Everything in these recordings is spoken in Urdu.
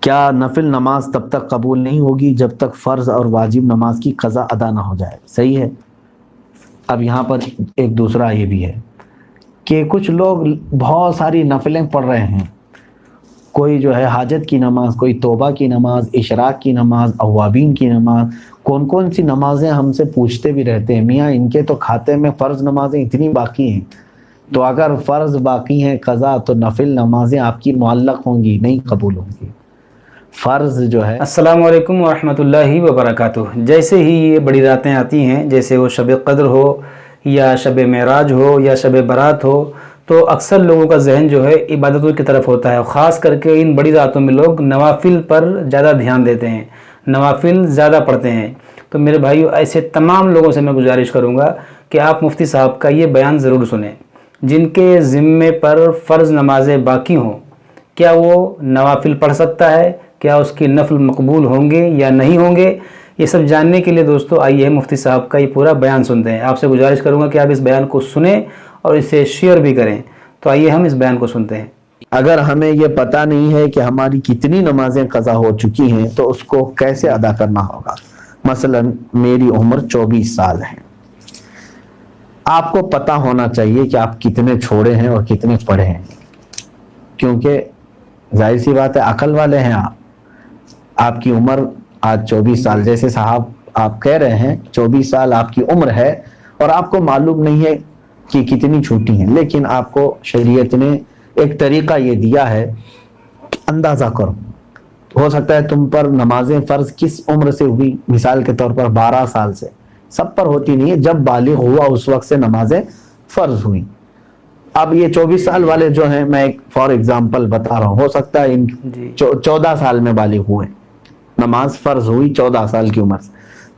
کیا نفل نماز تب تک قبول نہیں ہوگی جب تک فرض اور واجب نماز کی قضا ادا نہ ہو جائے؟ صحیح ہے۔ اب یہاں پر ایک دوسرا یہ بھی ہے کہ کچھ لوگ بہت ساری نفلیں پڑھ رہے ہیں، کوئی جو ہے حاجت کی نماز، کوئی توبہ کی نماز، اشراق کی نماز، اوابین کی نماز، کون کون سی نمازیں ہم سے پوچھتے بھی رہتے ہیں، میاں ان کے تو کھاتے میں فرض نمازیں اتنی باقی ہیں، تو اگر فرض باقی ہیں قضا تو نفل نمازیں آپ کی معلق ہوں گی، نہیں قبول ہوں گی۔ فرض جو ہے۔ السلام علیکم ورحمۃ اللہ وبرکاتہ۔ جیسے ہی یہ بڑی راتیں آتی ہیں، جیسے وہ شب قدر ہو یا شب معراج ہو یا شب برات ہو، تو اکثر لوگوں کا ذہن جو ہے عبادتوں کی طرف ہوتا ہے، خاص کر کے ان بڑی راتوں میں لوگ نوافل پر زیادہ دھیان دیتے ہیں، نوافل زیادہ پڑھتے ہیں۔ تو میرے بھائیو، ایسے تمام لوگوں سے میں گزارش کروں گا کہ آپ مفتی صاحب کا یہ بیان ضرور سنیں۔ جن کے ذمے پر فرض نمازیں باقی ہوں، کیا وہ نوافل پڑھ سکتا ہے؟ کیا اس کی نفل مقبول ہوں گے یا نہیں ہوں گے؟ یہ سب جاننے کے لیے دوستو آئیے مفتی صاحب کا یہ پورا بیان سنتے ہیں۔ آپ سے گزارش کروں گا کہ آپ اس بیان کو سنیں اور اسے شیئر بھی کریں۔ تو آئیے ہم اس بیان کو سنتے ہیں۔ اگر ہمیں یہ پتہ نہیں ہے کہ ہماری کتنی نمازیں قضا ہو چکی ہیں تو اس کو کیسے ادا کرنا ہوگا؟ مثلا میری عمر 24 سال ہے، آپ کو پتہ ہونا چاہیے کہ آپ کتنے چھوڑے ہیں اور کتنے پڑھے ہیں، کیونکہ ظاہر سی بات ہے عقل والے ہیں آپ کی عمر آج 24 سال، جیسے صاحب آپ کہہ رہے ہیں 24 سال آپ کی عمر ہے اور آپ کو معلوم نہیں ہے کہ کتنی چھوٹی ہیں، لیکن آپ کو شریعت نے ایک طریقہ یہ دیا ہے، اندازہ کرو۔ ہو سکتا ہے تم پر نمازیں فرض کس عمر سے ہوئی، مثال کے طور پر 12 سال سے، سب پر ہوتی نہیں ہے، جب بالغ ہوا اس وقت سے نمازیں فرض ہوئیں۔ اب یہ 24 سال والے جو ہیں، میں ایک فار ایگزامپل بتا رہا ہوں، ہو سکتا ہے ان 14 سال میں بالغ ہوئے، نماز فرض ہوئی 14 سال کی عمر سے،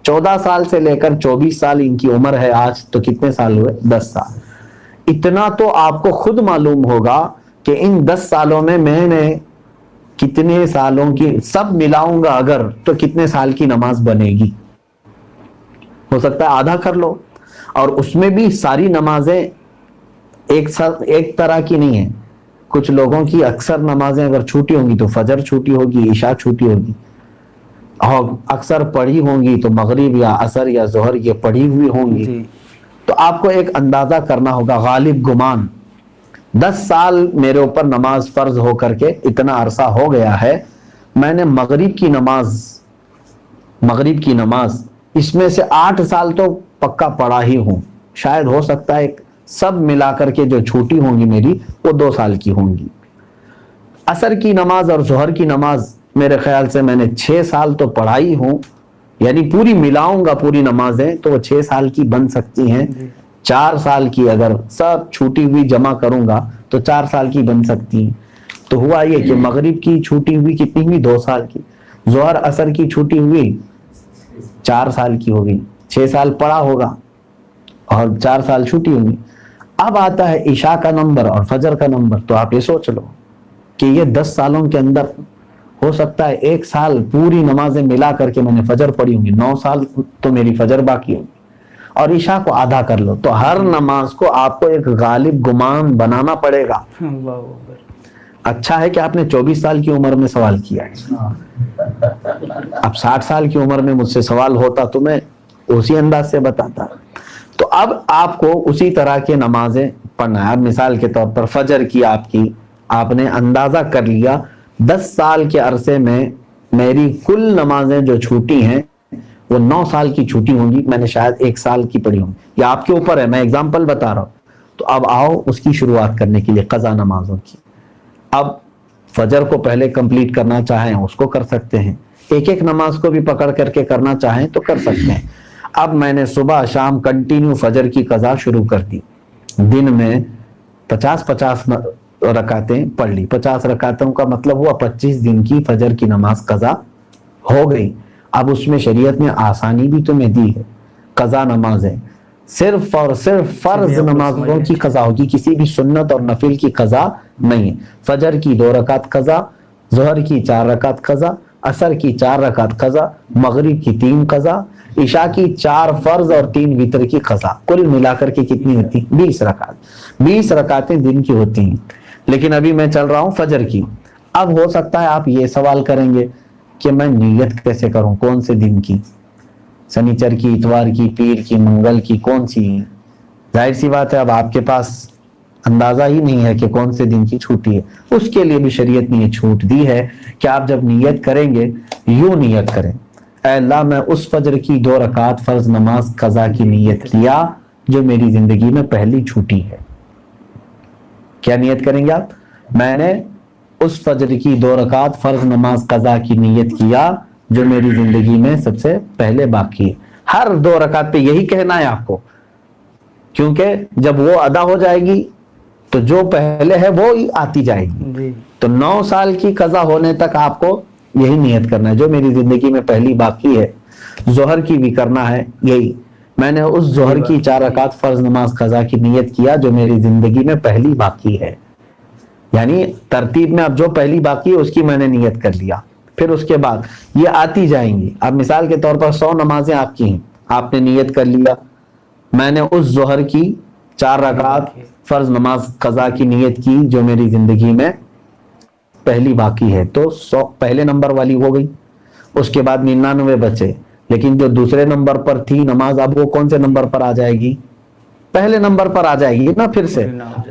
14 سال سے لے کر 24 سال ان کی عمر ہے آج، تو کتنے سال ہوئے؟ 10 سال۔ اتنا تو آپ کو خود معلوم ہوگا کہ ان 10 سالوں میں میں نے کتنے سالوں کی سب ملاؤں گا اگر تو کتنے سال کی نماز بنے گی۔ ہو سکتا ہے آدھا کر لو، اور اس میں بھی ساری نمازیں ایک طرح کی نہیں ہیں، کچھ لوگوں کی اکثر نمازیں اگر چھوٹی ہوں گی تو فجر چھوٹی ہوگی، عشاء چھوٹی ہوگی، اور اکثر پڑھی ہوں گی تو مغرب یا عصر یا ظہر یہ پڑھی ہوئی ہوں گی۔ تو آپ کو ایک اندازہ کرنا ہوگا، غالب گمان 10 سال میرے اوپر نماز فرض ہو کر کے اتنا عرصہ ہو گیا ہے، میں نے مغرب کی نماز اس میں سے 8 سال تو پکا پڑھا ہی ہوں، شاید ہو سکتا ہے سب ملا کر کے جو چھوٹی ہوں گی میری وہ 2 سال کی ہوں گی۔ عصر کی نماز اور ظہر کی نماز میرے خیال سے میں نے 6 سال تو پڑھائی ہوں، یعنی پوری ملاؤں گا پوری نمازیں تو وہ 6 سال کی بن سکتی ہیں۔ 4 سال کی اگر سب چھوٹی ہوئی جمع کروں گا تو 4 سال کی بن سکتی ہیں۔ تو ہوا یہ کہ مغرب کی چھوٹی ہوئی کتنی ہوئی؟ 2 سال کی، ظہر عصر کی چھوٹی ہوئی 4 سال کی ہوگی، 6 سال پڑھا ہوگا اور 4 سال چھوٹی ہوگی۔ اب آتا ہے عشاء کا نمبر اور فجر کا نمبر، تو آپ یہ سوچ لو کہ یہ 10 سالوں کے اندر ہو سکتا ہے 1 سال پوری نمازیں ملا کر کے میں نے فجر پڑھی ہوں گی، 9 سال تو میری فجر باقی ہوگی، اور عشاء کو آدھا کر لو، تو ہر نماز کو آپ کو ایک غالب گمان بنانا پڑے گا۔ اچھا ہے کہ آپ نے 24 سال کی عمر میں سوال کیا ہے، اب 60 سال کی عمر میں مجھ سے سوال ہوتا تو میں اسی انداز سے بتاتا۔ تو اب آپ کو اسی طرح کے نمازیں پڑھنا ہے۔ اب مثال کے طور پر فجر کی آپ نے اندازہ کر لیا 10 سال کے عرصے میں میری کل نمازیں جو چھوٹی ہیں وہ 9 سال کی چھوٹی ہوں گی، میں نے شاید 1 سال کی پڑھی ہوں، یا آپ کے اوپر ہے، میں اگزامپل بتا رہا ہوں۔ تو اب آؤ اس کی شروعات کرنے کے لیے قضا نمازوں کی۔ اب فجر کو پہلے کمپلیٹ کرنا چاہیں اس کو کر سکتے ہیں، ایک نماز کو بھی پکڑ کر کے کرنا چاہیں تو کر سکتے ہیں۔ اب میں نے صبح شام کنٹینیو فجر کی قضا شروع کر دی، دن میں 50 رکعتیں پڑھ لی، 50 رکعتوں کا مطلب ہوا 25 دن کی فجر کی نماز قضا ہو گئی۔ اب اس میں شریعت نے آسانی بھی تمہیں دی ہے، قضا نمازیں صرف اور صرف فرض نمازوں کی قضا ہوگی، کسی بھی سنت اور نفل کی قضا نہیں ہے۔ فجر کی 2 رکعت قضا، ظہر کی 4 رکعت قضا، عصر کی 4 رکعت قضا، مغرب کی 3 قضا، عشاء کی 4 فرض اور 3 وتر کی قضا، کل ملا کر کے کتنی ہوتی؟ 20 رکعت۔ 20 رکعتیں دن کی ہوتی ہیں، لیکن ابھی میں چل رہا ہوں فجر کی۔ اب ہو سکتا ہے آپ یہ سوال کریں گے کہ میں نیت کیسے کروں، کون سے دن کی، سنیچر کی، اتوار کی، پیر کی، منگل کی، کون سی؟ ظاہر سی بات ہے اب آپ کے پاس اندازہ ہی نہیں ہے کہ کون سے دن کی چھٹی ہے. اس کے لیے بھی شریعت نے یہ چھوٹ دی ہے کہ آپ جب نیت کریں گے یوں نیت کریں، اے اللہ میں اس فجر کی 2 رکعت فرض نماز قضا کی نیت کیا جو میری زندگی میں پہلی چھوٹی ہے. کیا نیت کریں گے آپ؟ میں نے اس فجر کی 2 رکعت فرض نماز قضا کی نیت کیا جو میری زندگی میں سب سے پہلے باقی ہے. ہر 2 رکعت پہ یہی کہنا ہے آپ کو، کیونکہ جب وہ ادا ہو جائے گی تو جو پہلے ہے وہ ہی آتی جائے گی. تو 9 سال کی قضا ہونے تک آپ کو یہی نیت کرنا ہے جو میری زندگی میں پہلی باقی ہے. ظہر کی بھی کرنا ہے یہی، میں نے اس ظہر کی 4 رکعت فرض نماز قضا کی نیت کیا جو میری زندگی میں پہلی باقی ہے. یعنی ترتیب میں اب جو پہلی باقی ہے اس کی میں نے نیت کر لیا، پھر اس کے بعد یہ آتی جائیں گی. اب مثال کے طور پر 100 نمازیں آپ کی ہیں، آپ نے نیت کر لیا میں نے اس ظہر کی 4 رکعت فرض نماز قضا کی نیت کی جو میری زندگی میں پہلی باقی ہے، تو 100 پہلے نمبر والی ہو گئی. اس کے بعد 99 بچے، لیکن جو دوسرے نمبر پر تھی نماز اب وہ کون سے نمبر پر آ جائے گی؟ پہلے نمبر پر آ جائے گی نا پھر سے.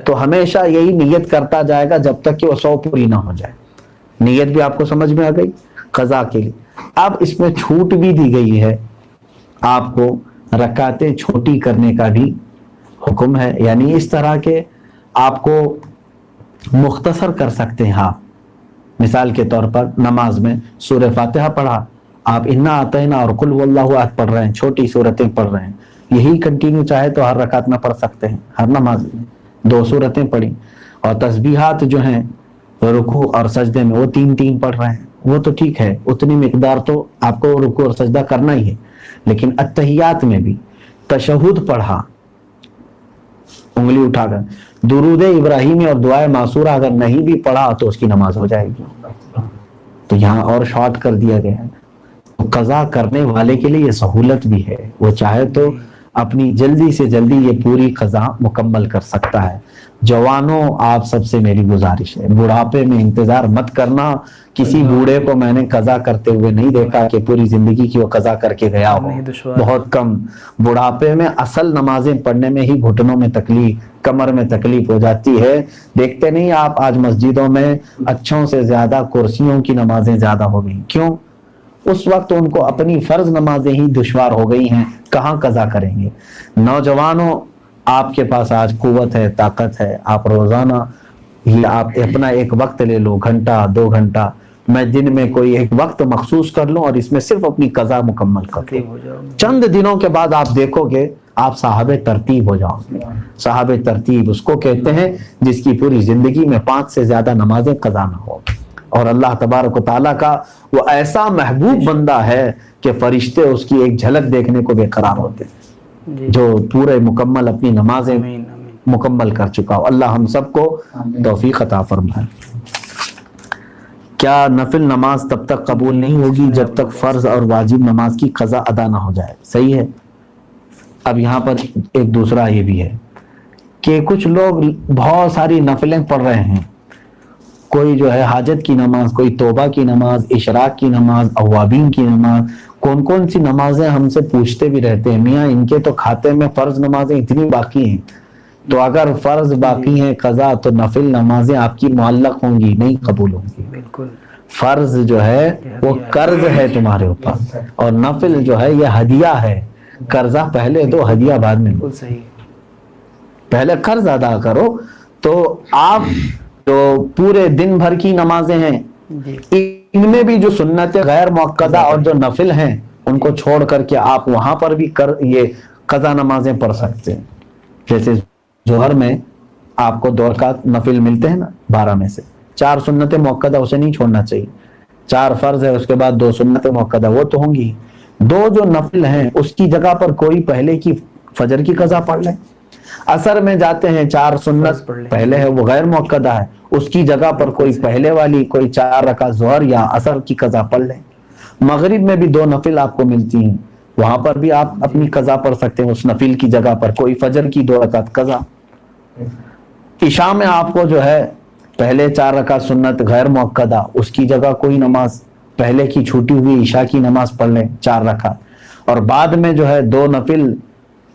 تو ہمیشہ یہی نیت کرتا جائے گا جب تک کہ وہ 100 پوری نہ ہو جائے. نیت بھی آپ کو سمجھ میں آ گئی قضا کے لیے. اب اس میں چھوٹ بھی دی گئی ہے، آپ کو رکعتیں چھوٹی کرنے کا بھی حکم ہے، یعنی اس طرح کے آپ کو مختصر کر سکتے ہیں آپ. مثال کے طور پر نماز میں سورہ فاتحہ پڑھا، آپ انا اعطینا اور قل هو اللہ احد پڑھ رہے ہیں، چھوٹی سورتیں پڑھ رہے ہیں، یہی کنٹینیو چاہے تو ہر رکعت میں پڑھ سکتے ہیں. ہر نماز میں 2 سورتیں پڑھی، اور تسبیحات جو ہیں رکوع اور سجدے میں وہ 3 پڑھ رہے ہیں، وہ تو ٹھیک ہے، اتنی مقدار تو آپ کو رکوع اور سجدہ کرنا ہی ہے. لیکن اتحیات میں بھی تشہد پڑھا انگلی اٹھا کر، درود ابراہیمی اور دعائے معصورہ اگر نہیں بھی پڑھا تو اس کی نماز ہو جائے گی. تو یہاں اور شارٹ کر دیا گیا ہے. قضا کرنے والے کے لیے یہ سہولت بھی ہے، وہ چاہے تو اپنی جلدی سے جلدی یہ پوری قضا مکمل کر سکتا ہے. جوانوں آپ سب سے میری گزارش ہے، بڑھاپے میں انتظار مت کرنا. کسی بوڑھے کو میں نے قضا کرتے ہوئے نہیں دیکھا کہ پوری زندگی کی وہ قضا کر کے گیا ہو، بہت کم. بڑھاپے میں اصل نمازیں پڑھنے میں ہی گھٹنوں میں تکلیف، کمر میں تکلیف ہو جاتی ہے. دیکھتے نہیں آپ آج مسجدوں میں اچھوں سے زیادہ کرسیوں کی نمازیں زیادہ ہو گئی. کیوں؟ اس وقت ان کو اپنی فرض نمازیں ہی دشوار ہو گئی ہیں، کہاں قضا کریں گے. نوجوانوں آپ کے پاس آج قوت ہے، طاقت ہے، آپ روزانہ ہی آپ اپنا ایک وقت لے لو، گھنٹہ 2 گھنٹہ، میں دن میں کوئی ایک وقت مخصوص کر لوں اور اس میں صرف اپنی قضا مکمل کر لوں. چند دنوں کے بعد آپ دیکھو گے آپ صاحب ترتیب ہو جاؤ گے. صاحب ترتیب اس کو کہتے ہیں جس کی پوری زندگی میں 5 سے زیادہ نمازیں قضا نہ ہو. اور اللہ تبارک و تعالیٰ کا وہ ایسا محبوب بندہ ہے کہ فرشتے اس کی ایک جھلک دیکھنے کو بے قرار ہوتے ہیں، جو پورے مکمل اپنی نمازیں مکمل کر چکا ہو. اللہ ہم سب کو توفیق عطا فرمائے. کیا نفل نماز تب تک قبول نہیں ہوگی جب تک فرض اور واجب نماز کی قضا ادا نہ ہو جائے؟ صحیح ہے. اب یہاں پر ایک دوسرا یہ بھی ہے کہ کچھ لوگ بہت ساری نفلیں پڑھ رہے ہیں، کوئی جو ہے حاجت کی نماز، کوئی توبہ کی نماز، اشراق کی نماز، اوابین کی نماز، کون سی نمازیں ہم سے پوچھتے بھی رہتے ہیں میاں ان کے تو کھاتے میں فرض نمازیں اتنی باقی ہیں، تو اگر فرض باقی ہیں قضا تو نفل نمازیں آپ کی معلق ہوں گی، نہیں قبول ہوں گی. بالکل فرض جو ہے وہ قرض ہے تمہارے اوپر، اور نفل جو ہے یہ ہدیہ ہے. قرضہ پہلے دو، ہدیہ بعد میں. پہلے قرض ادا کرو. تو آپ جو پورے دن بھر کی نمازیں ہیں ان میں بھی جو سنت غیر مؤکدہ اور جو نفل ہیں ان کو چھوڑ کر کے آپ وہاں پر بھی یہ قضا نمازیں پڑھ سکتے ہیں. جیسے ظہر میں آپ کو 2 رکعت نفل ملتے ہیں نا 12 میں سے، 4 سنت مؤکدہ اسے نہیں چھوڑنا چاہیے. 4 فرض ہے، اس کے بعد 2 سنت مؤکدہ وہ تو ہوں گی. 2 جو نفل ہیں اس کی جگہ پر کوئی پہلے کی فجر کی قضا پڑھ لیں. عصر میں جاتے ہیں 4 سنت پہلے ہے وہ غیر مؤکدہ ہے، اس کی جگہ پر کوئی پہلے والی کوئی 4 رکعت ظہر یا عصر کی قضا پڑھ لیں. مغرب میں بھی 2 نفل آپ کو ملتی ہیں، وہاں پر بھی آپ اپنی قضا پڑھ سکتے ہیں، اس نفل کی جگہ پر کوئی فجر کی 2 رکعت قضا. عشاء میں آپ کو جو ہے پہلے 4 رکعت سنت غیر مؤکدہ، اس کی جگہ کوئی نماز پہلے کی چھوٹی ہوئی عشاء کی نماز پڑھ لیں 4 رکعت، اور بعد میں جو ہے 2 نفل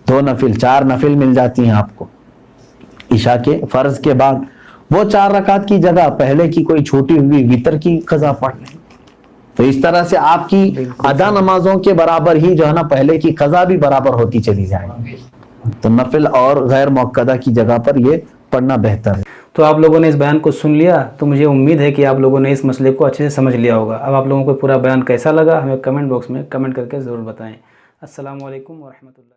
4 نفل مل جاتی ہیں آپ کو عشاء کے فرض کے بعد، وہ 4 رکعت کی جگہ پہلے کی کوئی چھوٹی ہوئی وتر کی قضا پڑھ لیں. تو اس طرح سے آپ کی ادا نمازوں کے برابر ہی جو ہے نا پہلے کی قضا بھی برابر ہوتی چلی جائے گی. تو نفل اور غیر مؤکدہ کی جگہ پر یہ پڑھنا بہتر ہے. تو آپ لوگوں نے اس بیان کو سن لیا، تو مجھے امید ہے کہ آپ لوگوں نے اس مسئلے کو اچھے سے سمجھ لیا ہوگا. اب آپ لوگوں کو پورا بیان کیسا لگا ہمیں کمنٹ باکس میں کمنٹ کر کے ضرور بتائیں. السلام علیکم ورحمۃ اللہ.